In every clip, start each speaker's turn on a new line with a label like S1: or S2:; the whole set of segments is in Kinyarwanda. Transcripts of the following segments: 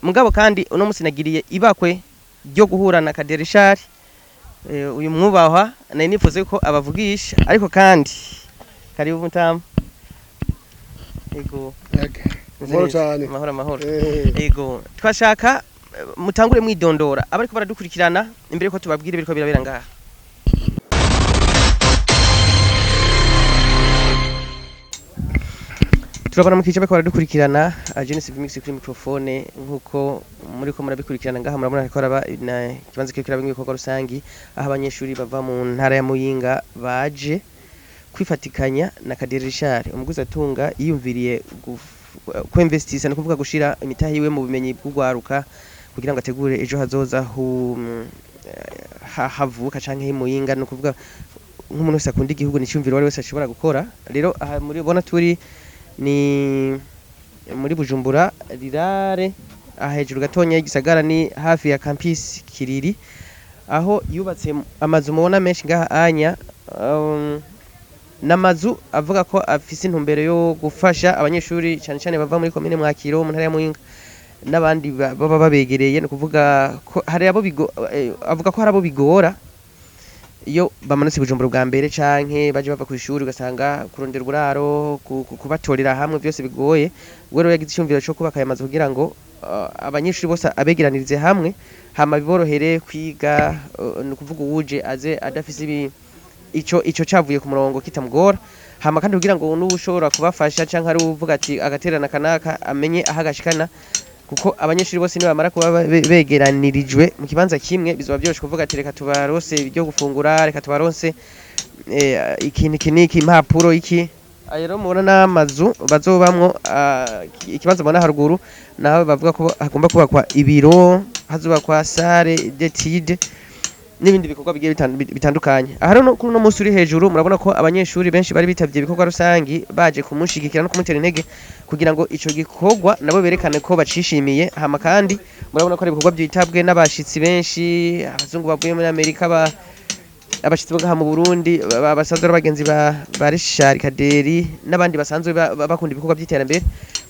S1: mugabo kandi uno musi nagiriye ibakwe ryo guhura na Kaderishari uyu mwubahwa nari nifuze ko abavugisha ariko kandi karibu mutamu ego
S2: mahoro cyane
S1: mahoro ego twashaka mutangure mwidondora abariko baradukurikirana imbere ko tubabwire biriko birabera ngaha. Turabona mukice bako baradukurikirana Genesis Mix kuri microphone nkuko muri ko murabikurikirana ngaha murabona ko araba kibanze kirabira ibikorwa rusangi aho abanyeshuri bava mu ntara ya Muyinga baje kwifatikanya na Kaderishari umuguzi atunga yiyumviriye ku investisa no kuvuga gushira imitahi iwe mu bumenyi bw'ugwaruka kugira ngo ategure ejo hazoza havuka canke Muyinga no kuvuga nk'umuntu wese akunda igihugu n'icyumviro wari wese ashobora gukora. Rero aha muri bona turi ni muri Bujumbura rirare ahejuru gatonya igisagara ni hafi ya campus Kiriri aho yubatse amazu mubona menshi ngaha anya namazu avuga ko afise intumbero yo gufasha abanyeshuri cyane cyane bava muri commune Mwakiro mu ntara ya Muyinga n'abandi baba babegereye no kuvuga ko hari abo avuga ko hari abo bigora iyo bamanutse Bujumbura bwa mbere canke baje bava ku ishuri ugasanga kurondera uburaro kubatorera hamwe byose bigoye wero yagize icyumviro cyo kubaka aya mazu kugira ngo abanyeshuri bose abegeranirize hamwe hama biborohere kwiga no kuvuga uje aze adafise ico cavuye ku murongo kitamugora hama kandi kugira ngo n'ubushobora kubafasha canke ari uvuga ati agaterana kanaka amenye ahagashikana kuko abanyeshuri bose ni bamara kuba begeranirijwe mu kibanza kimwe bizoba byoroshye kuvuga ati reka tubarose ibyo gufungura reka tubarose ikintu kiniki impapuro iki rero mubona n'amazu bazobamwo ikibanza mubona haruguru naho bavuga ko hagomba kubakwa ibiro hazubakwa sale d'étude n'ibindi bikorwa bigiye bitandukanye. Aha rero kuno munsi uri hejuru murabona ko abanyeshuri benshi bari bitavye ibikorwa rusangi baje kumushigikira no kumutera intege kugira ngo ico gikorwa nabo berekane ko bacishimiye hama kandi murabona ko ari ibikorwa byitabwe n'abashitsi benshi abazungu bavuye muri Amerika abashitsi bagaha mu Burundi abasanzwe bagenzi ba Rishari Kaderi n'abandi basanzwe bakunda ibikorwa by'iterambere.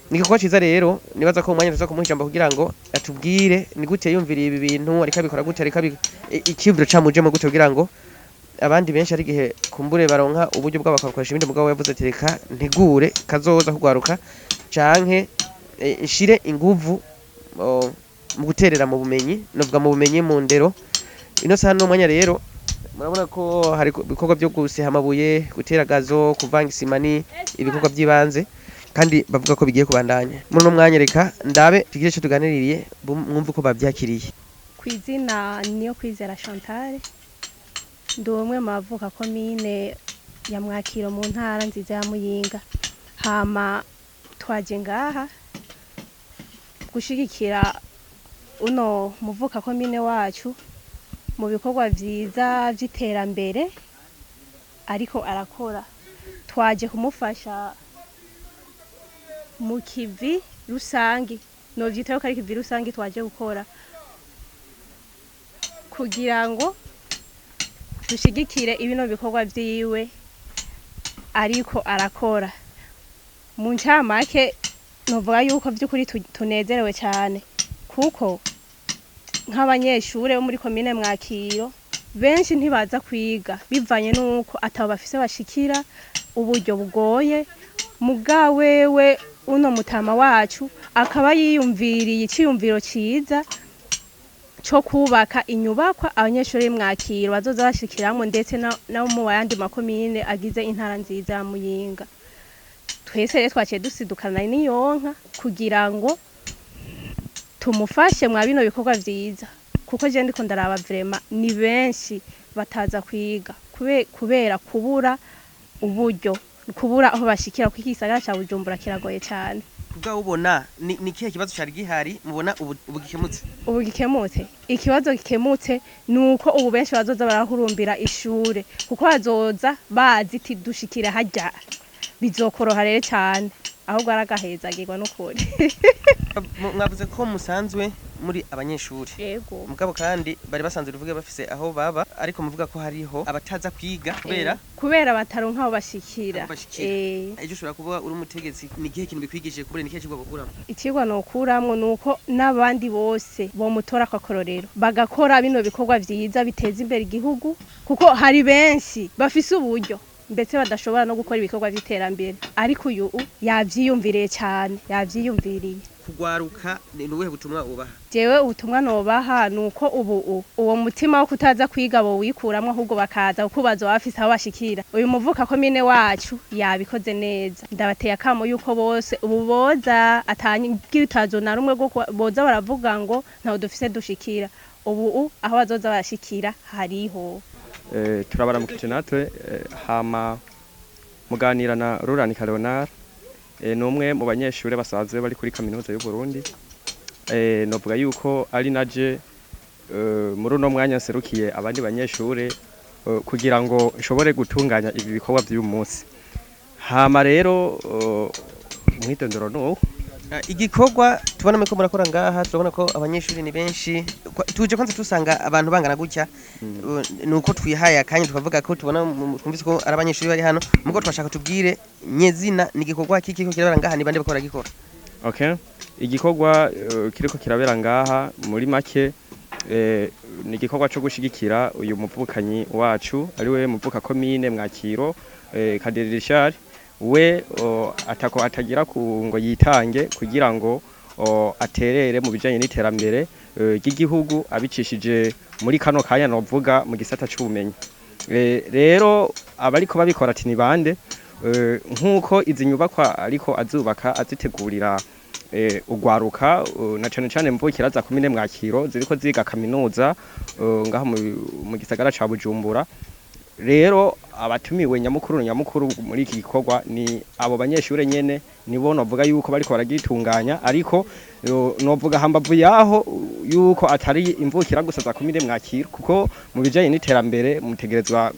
S1: Niko ciza rero nibaza ko umwanya tuza kumuhijamba kugira ngo atubwire ni gute yumviriye ibi bintu ariko abikora gute ariko ikivuro camujemo gute kugira ngo abandi benshi ari gihe kumbure baronka uburyo bw'abakakoresha ibindi mugabo yavuze ati reka ntigure kazoza kugwaruka canke ishire inguvu mu guterera mu bumenyi novuga mu bumenyi mu ndero ino saha n'umwanya rero murabona ko hari ibikorwa byo guseha amabuye gutera gazo kuvanga isima ni ibikorwa by'ibanze kandi bavuga ko bigiye kubandanya muri no mwanya reka ndabe tugire cyo tuganiririye mwumva ko bavyakiriye.
S3: Kwizina niyo Kwizera Chantal ndomwe mavuka commune ya Mwakiro mu ntara nziza ya Muyinga hama twaje ngaha gushigikira uno muvuka commune wacu mu bikorwa vyiza vy'iterambere ariko arakora twaje kumufasha mu kivi rusangi no vyitaho kari kivi rusangi twaje gukora kugira ngo dushigikire ibino bikorwa vyiwe ariko arakora mu ncamake novuga yuko vy'ukuri tunezerewe cyane kuko nk'abanyeshure bo muri commune Mwakiro benshi ntibaza kwiga bivanye nuko atabo bafise bashikira uburyo bugoye mugawewe uno mutama wacu akaba yiyumviriye iciyumviro ciza cyo kubaka inyubakwa abanyeshuri Mwakiro bazoza bashikiramwe ndetse na mu yandi makomine agize intara nziza ya Muyinga. Twese rero twaciye dusidukana n'iyonka kugira ngo tumufashe mwa bino bikorwa vyiza kuko je ndiko ndaraba vraiment ni benshi bataza kwiga kubera kubura uburyo kubura aho bashikira ku kisagara cha Bujumbura kiragoye cyane.
S1: Kubwa ubona ni kihe kibazo cyari gihari mubona ubu gikemutse?
S3: Ubu gikemutse. Ikibazo gikemutse nuko ubu benshi bazoza barahurumbira ishure kuko bazoza bazi iti dushikira hajya bizokoroha rero cyane ahubwo aragahezagirwa n'ukuri.
S1: Mwavuze ko musanzwe muri abanyeshuri
S3: yego
S1: mugabo kandi bari basanzwe ruvuge bafise aho baba ariko muvuga ko hariho abataza kwiga
S3: kubera bataronka aho bashikira
S1: ejo ushobora kuba uri umutegetsi ni igihe kintu bikwigishije kubera ni ikihe kigwa gukuramo
S3: ikigwa nokuramwo nuko n'abandi bose bo mutora akakororero bagakora bino bikorwa vyiza biteza imbere igihugu kuko hari benshi bafise uburyo mbese badashobora no gukora ibikorwa by'iterambere ariko uyu yavyiyumviriye cyane yavyiyumviriye
S1: kugwaruka ni ubuhe butumwa ubaha
S3: jewe ubutumwa nobaha nuko uwo mutima wo kutaza kwiga bo wikuramwe ahubwo bakaza kubaza bafise aho bashikira uyu muvuka komine wacu yabikoze neza ndabateye akamo yuko bose ubu boza atanyitazo na rumwe go boza baravuga ngo ntaho dufise dushikira ubu aho bazoza barashikira hariho
S4: turabaramukije natwe hama muganira na Ruranika Leonard numwe mu banyeshure basanzwe bari kuri kaminuza y'u Burundi novuga yuko ari naje muri uno mwanya nserukiye abandi banyeshure kugira ngo nshobore gutunganya ibi bikorwa by'uyu munsi hama rero mwitondero no
S1: igikorwa tubona ko murakora ngaha turabona ko abanyeshuri ni benshi tuje kwanza tusanga abantu bangana gutya nuko twihaye akanya tukavuga ko tubona twumvise ko ari abanyeshuri bari hano muko twashaka tubwire nyezina ni igikorwa kiki ko kirabera ngaha ni bande bakora gikora
S4: okay igikorwa kiriko kirabera ngaha muri make ni igikorwa cyo gushigikira uyu muvukanyi wacu ari we muvuka komine Mwakiro Kaderishari we atako atagira ngo yitange kugira ngo aterere mu bijanye n'iterambere ry'igihugu abicishije muri kano kanya novuga mu gisata cy'ubumenyi rero abariko babikora ati ni bande nkuko izi nyubakwa ariko azubaka azitegurira ugwaruka na cyane mvukira za komine Mwakiro ziriko ziga kaminuza ngaha mu gisagara ca Bujumbura rero abatumiwe nyamukuru muri iki gikorwa ni abo banyeshure nyene nibo novuga yuko bariko baragitunganya ariko novuga hambavu yaho yuko atari imvukira gusa za komine Mwakiro kuko mu bijanye n'iterambere mutegerezwa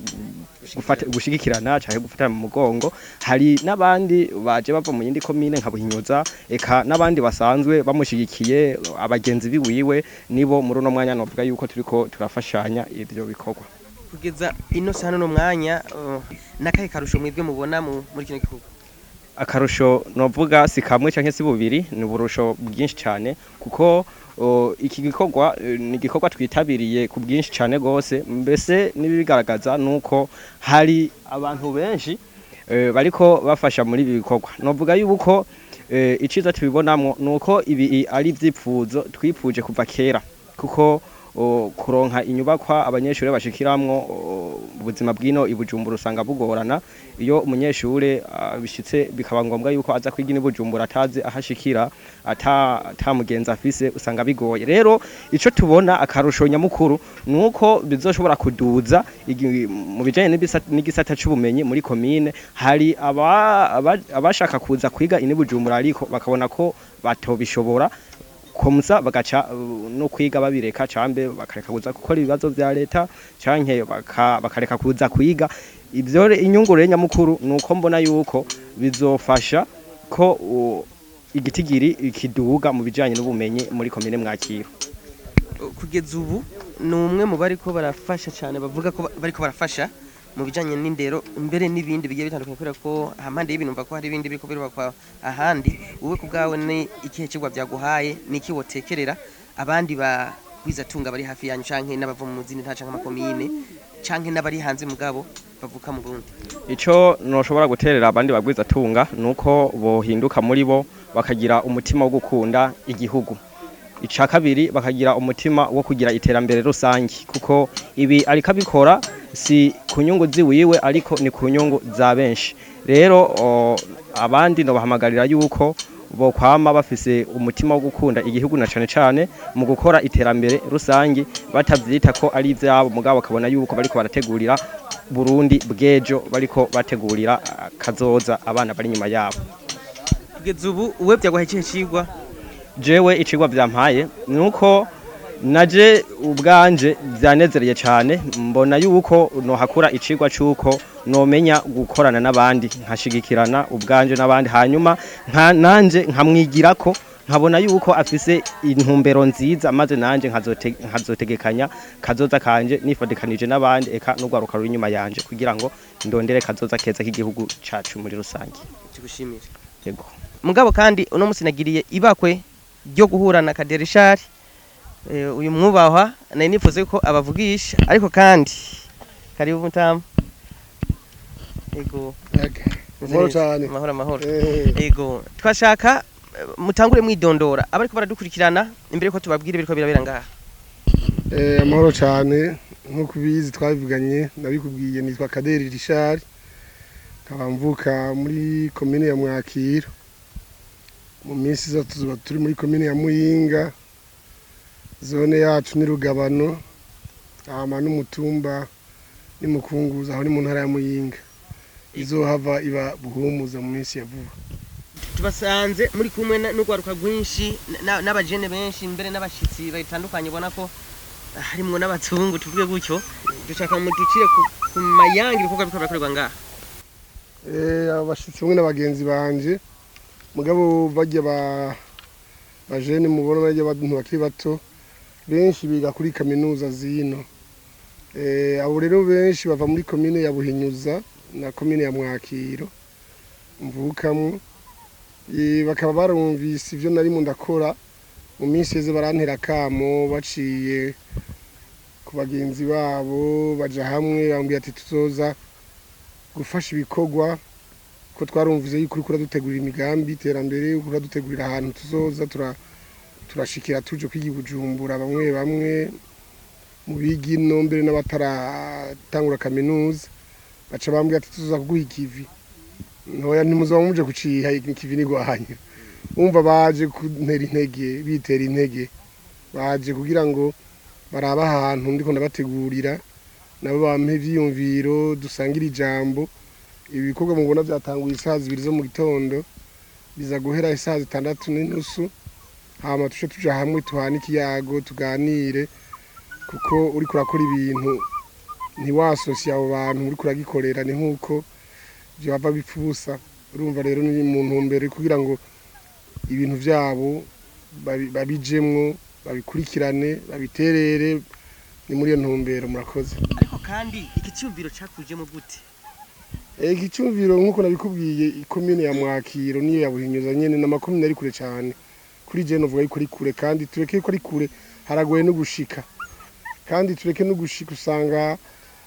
S4: gushigikirana cyangwa gufatana mu mugongo hari nabandi baje bava mu yindi komine nka Buhinyuza eka nabandi basanzwe bamushigikiye abagenzi biwiwe nibo muri uno mwanya novuga yuko turiko turafashanya ivyo bikorwa
S1: kugeza ino sana no mwanya nakahe karusho mwebwe mubona muri kino gikorwa
S4: akarusho novuga si kamwe canke si bubiri ni burusho bwinshi cyane kuko iki gikorwa ni gikorwa twitabiriye ku bwinshi cyane gose mbese nibigaragaza nuko hari abantu benshi bariko bafasha muri ibi bikorwa novuga yuko iciza tubibonamwo nuko ibi ari vyipfuzo twipfuje kuva kera kuko kuronka inyubakwa abanyeshure bashikiramwo ubuzima bwino ibujumbura usanga bugorana iyo umunyeshure bishitse bikaba ngombwa yuko aza kwiga ibujumbura atazi ahashikira ata mugenzi afise usanga bigoye rero ico tubona akarusho nyamukuru nuko bizoshobora kuduza mu bijanye n'igisata c'ubumenyi muri komine hari abashaka kuza kwiga ibujumbura ariko bakabona ko batobishobora komsa bagaca no kwiga babireka cambe bakareka kuza gukora ibibazo vya leta canke bakareka kuza kwiga ivyo inyungu nyamukuru nuko mbona yuko bizofasha ko igitigiri kiduga mu bijanye n'ubumenyi muri komine Mwakiro
S1: kugeza ubu numwe mu bariko barafasha cyane bavuga ko bariko barafasha mu bijanye n'indero mbere n'ibindi bigiye bitandukanye kubera ko hamande y'ibintu mva ko hari ibindi biriko birubakwa ahandi wowe kubgawe ni ikihe kigwa byaguhaye niki wotekerera abandi ba wizatunga bari hafi yanyu canke n'abava mu zindi nta canke amakomine canke n'abari hanze mugabo bavuka mu Burundi
S4: ico noshobora guterera abandi bagwizatunga nuko bohinduka muri bo bakagira umutima wo gukunda igihugu ica kabiri bakagira umutima wo kugira iterambere rusangi kuko ibi ariko abikora si kunyungu ziwiwe ariko ni kunyungu za benshi rero abandi no bahamagarira yuko bo kwama bafise umutima wo gukunda igihugu na cane mu gukora iterambere rusangi batavyita ko ari ivyabo mugabo bakabona yuko bariko barategurira Burundi bwejo bariko bategurira kazoza abana bari nyuma yabo
S1: kugeza ubu uwe byaguhaye ikihe cigwa
S4: jewe icigwa vyampaye nuko naje ubwanje byanezereye cyane mbona yuko no hakura icigwa cuko nomenya gukorana n'abandi nkashigikirana ubwanje n'abandi hanyuma nanje nkamwigirako nkabona yuko afise intumbero nziza maze nanje nkazotegekanya kazoza kanje nifadikanije n'abandi eka n'ugwaruka ruri inyuma yanje kugira ngo ndondere kazoza keza k'igihugu cacu muri rusange.
S1: Tugushimire.
S4: Yego.
S1: Mugabo kandi uno musi nagiriye ibakwe ryo guhura na Kaderishari uyu mwubahwa nari nifuze ko abavugisha ariko kandi karibu mutamu. Yego.
S2: Mahoro cyane.
S1: Mahoro. Yego. Twashaka mutangure mwidondora abariko baradukurikirana imbere ko tubabwire biriko birabera ngaha.
S2: Amahoro cyane nkuko bizi twabivuganye nabikubwiye nitwa Kaderishari kabamvuka muri commune ya Mwakiro mu minsi zo tuzuba turi muri commune ya Muyinga zone yacu ni Rugabano ama n'umutumba ni Mukunguza aho ni mu ntara ya Muyinga izohava iba Buhumuza mu minsi ya vuba.
S1: Tubasanze muri kumwe n'ugwaruka rwinshi n'abajene benshi mbere n'abashitsi bayitandukanye ubona ko harimwo n'abazungu tuvuge gutyo dushaka mu ducire ku mayangi ibikorwa biko barakorerwa ngaha.
S2: Abashitsi bamwe n'abagenzi banje mugabo bajya bajene mubona bajya abantu bakiri bato benshi biga kuri kaminuza zino. Abo rero benshi bava muri commune ya Buhinyuza na commune ya Mwakiro mvukamwe bakaba barumvise ivyo nari mu ndakora mu minsi yeze barantera kamo baciye ku bagenzi babo baja hamwe bambwiye ati tuzoza gufasha ibikorwa ko twarumvize yuko uriko dutegurira imigambi iterambere uriko dutegurira ahantu tuzoza turashikira tuje kwiga Bujumbura bamwe mu bigino mbere n'abataratangura kaminuza baca bambwiye ati tuzoza kuguha ikivi ntoya ntimuzoba muje kuciha ikivi nigwahanye umva baje kuntera intege bitera intege baje kugira ngo baraba ahantu ndiko ndabategurira nabo bampe ivyiyumviro dusangira ijambo ibikorwa mubona byatanguye isaha 2 zo mu gitondo biza guhera isaha 6:30 hama tuja hamwe tuhana ikiyago tuganire kuko uri kurakora ibintu ntiwasosia abo bantu uri kuragikorera ni nkuko byo bava bipfubusa urumva rero ni mu ntumbero kugira ngo ibintu vyabo babijemwo babikurikirane babiterere ni muri iyo ntumbero murakoze.
S1: Ariko kandi ikicyumviro cakujemo gute?
S2: Ikicyumviro nkuko nabikubwiye ikomune ya Mwakiro niyo yabuhinyuza nyene n'amakomune ari kure cyane kuri je novuga yuko ari kure kandi tureke ko ari kure haragoye no gushika kandi tureke no gushika usanga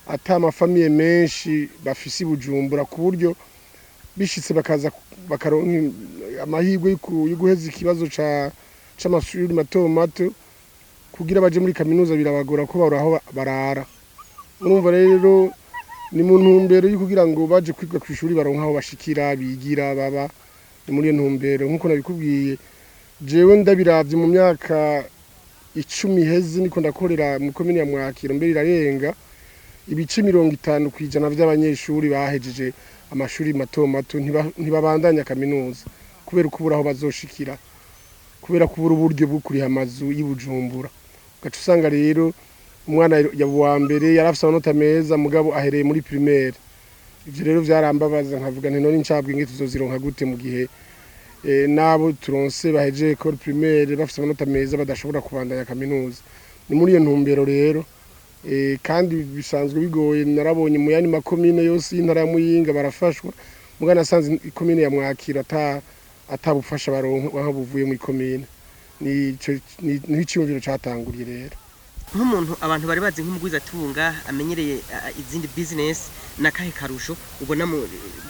S2: ata amafamiye menshi bafise Bujumbura ku buryo bishitse bakaza bakaronka amahirwe yo guheza ikibazo c'amashuri mato kugira baje muri kaminuza birabagora ko baraho barara. Urumva rero ni mu ntumbero yo kugira ngo baje kwiga ku ishuri baronka aho bashikira bigira baba ni muri ntumbero nkuko nabikubwiye jewe ndabiravye mu myaka 10 heze niko ndakorera mu komine ya Mwakiro mbere irarenga ibice 50% by'abanyeshuri bahejeje amashuri mato ntibabandanya kaminuza kubera ukubura aho bazoshikira kubera kubura uburyo bwo kuriha amazu y'Ibujumbura gacu usanga rero umwana wa mbere yarafise amanota meza mugabo ahereye muri primaire ivyo rero vyarambabaza nkavuga nti none incabwe nge tuzozironka gute mu gihe nabo turonse bahejeje école primaire bafise amanota meza badashobora kubandanya kaminuza ni muri iyo ntumbero rero kandi bisanzwe bigoye narabonye mu yani makomine yose y'intara ya Muyinga barafashwa mugana nasanze ikomine ya Mwakiro atabufasha baronka aho buvuye muri komine ni icyumviro catanguriye rero
S1: nk'umuntu abantu bari bazi nk'umugwiza tunga amenyereye izindi business nakahe karusho ubona mu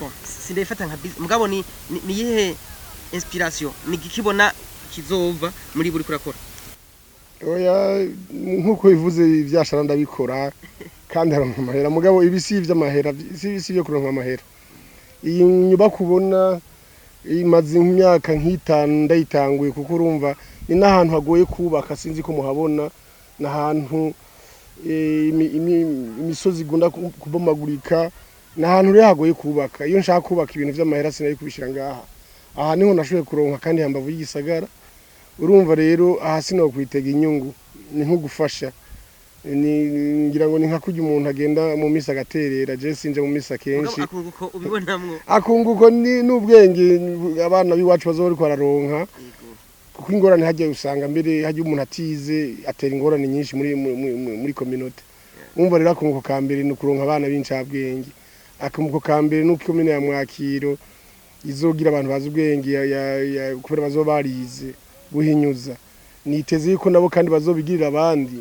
S1: bon sindefata nka mugabo ni yihe inspiration ni gikibona kizova muri buri kurakora.
S2: Oya nkuko bivuze ivyashara ndabikora kandi haronka amahera mugabo ibisi ivy'amahera ibisi byo kuronka amahera iyi nyuba kubona imaze imyaka nk'itanu ndayitanguye kuko urumva ni nahantu hagoye kubaka sinzi ko muhabona nahantu imisozi igunda kubomagurika nahantu rero hagoye kubaka iyo nshaka kubaka ibintu vy'amahera sinari kubishira ngaha aha niho nashoboye kuronka kandi hambavu y'igisagara urumva rero aha sino kwitega inyungu ni nko gufasha ngira ngo ni nka kujya umuntu agenda mu misa agaterera je sinje mu misa kenshi
S1: akunguko ubibonamwo
S2: akunguko ni n'ubwenge abana biwacu bazori kwararonka kuko ingorane hajya usanga mbere hajya umuntu atize atera ingorane nyinshi muri community. Umva rero akunguko ka mbere ni ukuronka abana b'incabwenge, akunguko ka mbere ni uko komine ya Mwakiro izogira abantu bazi ubwenge kubera bazoba barize buhinyuza, niteze yuko nabo kandi bazobigirira abandi.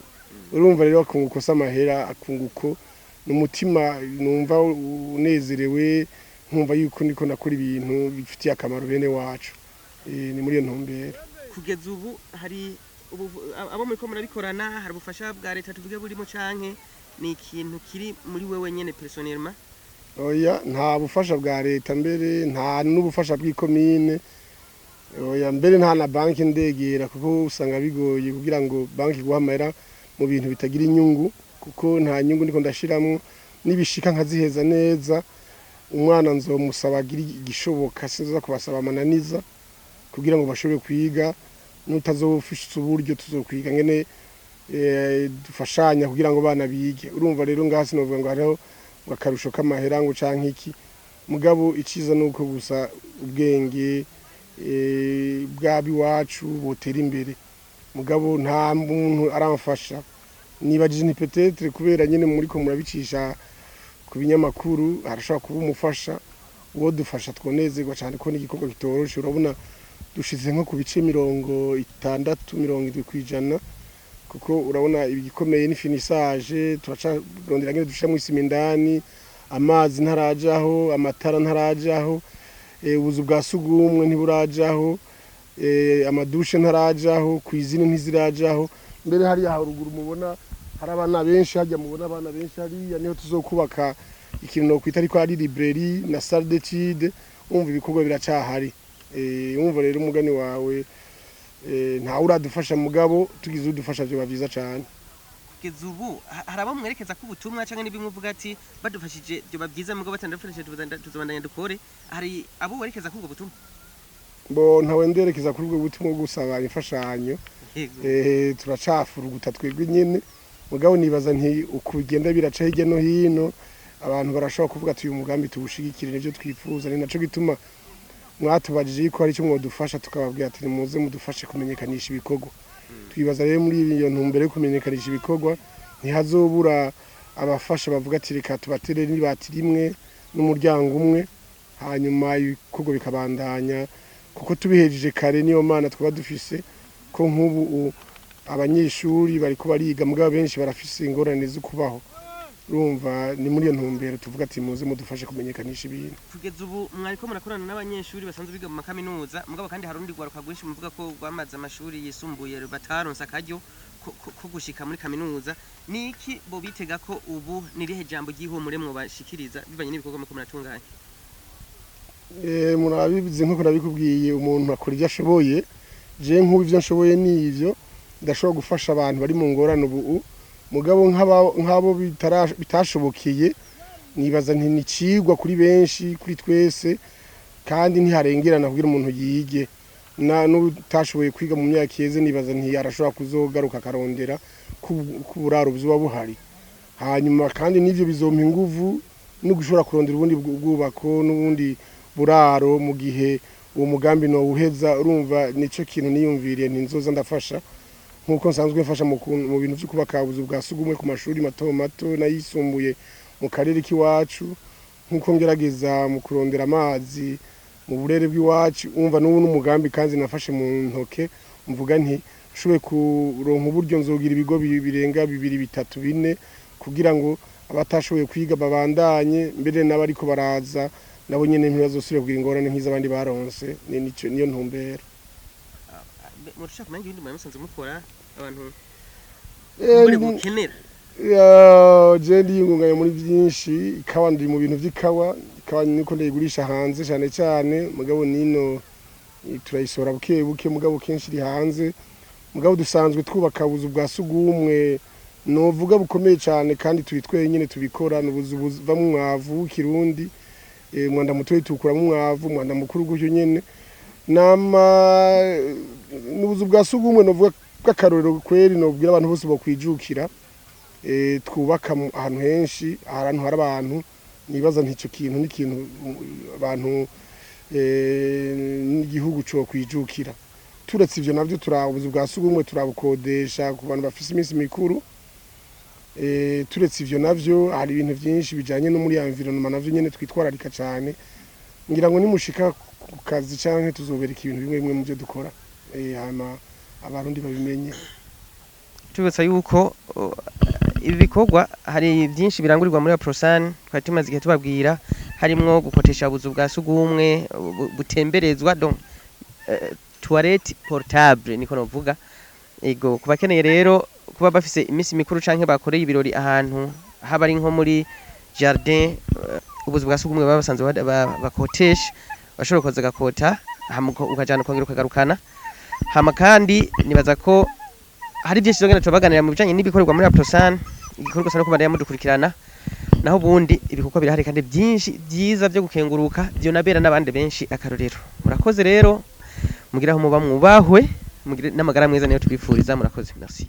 S2: Urumva rero akunguko samahera, akunguko n'umutima numva unezerewe, nkumva yuko niko nakora ibintu bifitiye akamaro bene wacu. Ni muri iyo ntumbero.
S1: Kugeza ubu hari abo muri ko murabikorana, hari ubufasha bwa leta tuvuge burimo canke ni ikintu kiri muri wewe nyene personnellement?
S2: Oya, nta bufasha bwa leta mbere, nta n'ubufasha bw'ikomine. Oya, mbere nta na banki ndegera kuko usanga bigoye kugira ngo banki guhamera mu bintu bitagira inyungu, kuko nta nyungu ndiko ndashiramo. Nibishika nkaziheza neza, umwana nzomusaba agira igishoboka, sinzoza kubasaba amananiza kugira ngo bashobore kwiga. Nutazofisha uburyo tuzokwiga ngene dufashanya kugira ngo bana bige. Urumva rero ngasi novuga ngo hariho akarusho k'amahera ngo canke iki, mugabo iciza nuko gusa ubwenge bwabi wacu botera imbere. Mugabo nta muntu aramfasha, nibajije ni peut-être kubera nyene muri ko murabicisha ku binyamakuru, arashobora kuba umufasha uwo dufasha twonezerwa cyane ko n'igikorwa kitoroshe. Urabona dushize nko ku bice 60-70% kuko urabona ibigikomeye ni finissage, turacarondera ngene dushira mu isima indani, amazi ntarajaho, amatara ntarajaho, ubuzu bwa sugumwe ntiburajaho, amadushe ntarajaho, cuisine ntizirajaho. Mbere hari haruguru mubona hari abana benshi, hajya mubona abana benshi hariya niho tuzokubaka ikintu no kwita ariko ari librairie na salle d'étude. Umva ibikorwa biracahari. Umva rero umugani wawe nta uradufasha, mugabo tugize udufasha byo bavyiza cyane.
S1: Kugeza ubu hari abo mwerekeza ko ubutumwa canke n'ibimwe uvuga ati badufashije byo bavyiza, mugabo batandafashije tuzobandanya dukore. Hari abo werekeza ko ubwo butumwa?
S2: Bo ntawe nderekeza kuri ubwo butumwa gusaba imfashanyo. Turacafuruguta twebwe nyene, mugabo nibaza nti ukugenda biraca hirya no hino, abantu barashobora kuvuga ati uyu mugambi tuwushigikire, nivyo twifuza. Ni naco gituma mwatubajije yuko hari icyo mwodufasha, tukababwira ati muze mudufashe kumenyekanisha ibikorwa. Twibaza rero muri iyo ntumbero yo kumenyekanisha ibikorwa ntihazobura abafasha bavuga ati reka tubatere n'ibati rimwe n'umuryango umwe, hanyuma ibikorwa bikabandanya. Kuko tubihejeje kare niyo mana twaba dufise ko nk'ubu abanyeshuri bariko bariga, mugabo benshi barafise ingorane zo kubaho. Urumva ni muri iyo ntumbero tuvuga ati muze mudufashe kumenyekanisha ibintu.
S1: Kugeza ubu mwariko murakorana n'abanyeshuri basanzwe biga mu makaminuza, mugabo kandi hari urundi rwaruka rwinshi muvuga ko rwamaze amashuri yisumbuye bataronse akaryo ko gushika muri kaminuza. Niki bo bitega ko ubu nirihe jambo ry'ihumure mwo bashikiriza bivanye n'ibikorwa muko muratunganya?
S2: Murabizi nko kurabikubwiye, umuntu akora ibyo ashoboye. Je nk'ubu ivyo nshoboye nivyo ndashobora gufasha abantu bari mu ngorane ubu, mugabo nk'abo bitashobokeye nibaza nti nicigwa kuri benshi, kuri twese, kandi ntiharengerana kugira umuntu yige. N'utashoboye kwiga mu myaka iheze nibaza nti arashobora kuzogaruka akarondera kuburaro buzuba buhari. Hanyuma kandi n'ivyo bizompa inguvu no gushobora kurondera ubundi bwubako n'ubundi buraro mu gihe uwo mugambi no uheza. Urumva nico kintu niyumviriye nti nzoza ndafasha, nkuko nsanzwe mfasha mu bintu byo kubaka ubuzu bwa sugumwe ku mashuri mato mato nayisumbuye mu karere k'iwacu, nkuko ngerageza mu kurondera amazi mu burere bw'iwacu. Umva n'ubu n'umugambi kandi nafashe mu ntoke, mvuga nti nshoboye kuronka uburyo nzogira ibigo birenga 2, 3, 4 kugira ngo abatashoboye kwiga babandanye, mbere n'abariko baraza nabo nyene ntibazosubira kugira ingorane nk'izabandi baronse. Niyo ntumbero.
S1: Murushaka kumenya ibindi musanzwe mukora abantu
S2: muri
S1: bukenera?
S2: Je ndiyungunganya muri byinshi. Ikawa ndi mu bintu vy'ikawa, ikawa niko ndayigurisha hanze cyane cyane, mugabo nino turayisora buke buke, mugabo kenshi iri hanze. Mugabo dusanzwe twubaka ubuzu bwa sugumwe novuga bukomeye cyane, kandi tubitweye nyene tubikora. N'ubuzu buva mu mwavu w'ikirundi, mwanda mutoyi tukura mu mwavu, mwanda mukuru gutyo nyene. N'ubuzu bwa sugumwe novuga bw'akarorero kweri, nobwira abantu bose bakwijukira. Twubaka ahantu henshi, ahantu hari abantu. Nibaza ntico kintu n'ikintu abantu n'igihugu cyo kwijukira. turetse ivyo navyo ubuzu bwa sugumwe turabukodesha ku bantu bafise iminsi mikuru. Turetse ivyo navyo hari ibintu byinshi bijanye no muri environnement navyo nyene twitwararika cyane, ngira ngo nimushika ku kazi canke tuzobereka ibintu bimwe bimwe mu byo dukora hama abarundi babimenye.
S1: Tubutsa yuko ibi bikorwa hari byinshi birangurirwa muri Prosan, twari tumaze igihe tubabwira harimwo gukotesha ubuzu bwa sugumwe butemberezwa donc toilette portable niko novuga. Ego kubakeneye rero kuba bafise imisi mikuru canke bakoreye ibirori ahantu haba ari nko muri jardin, ubuzu bwa sugumwe baba basanzwe bakotesha bashobora koza gakota ukajana kongera ukagarukana. Hama kandi nibaza ko hari byinshi zongera tubaganira mu bijanye n'ibikorwa muri Prosan, igikorwa sano kubandanya mudukurikirana, naho ubundi ibikorwa birahari kandi byinshi byiza byo gukenguruka byo nabera n'abandi benshi akarorero. Murakoze rero mugiraho muba mwubahwe, mugire n'amagara mwiza niyo tubifuriza. Murakoze, merci.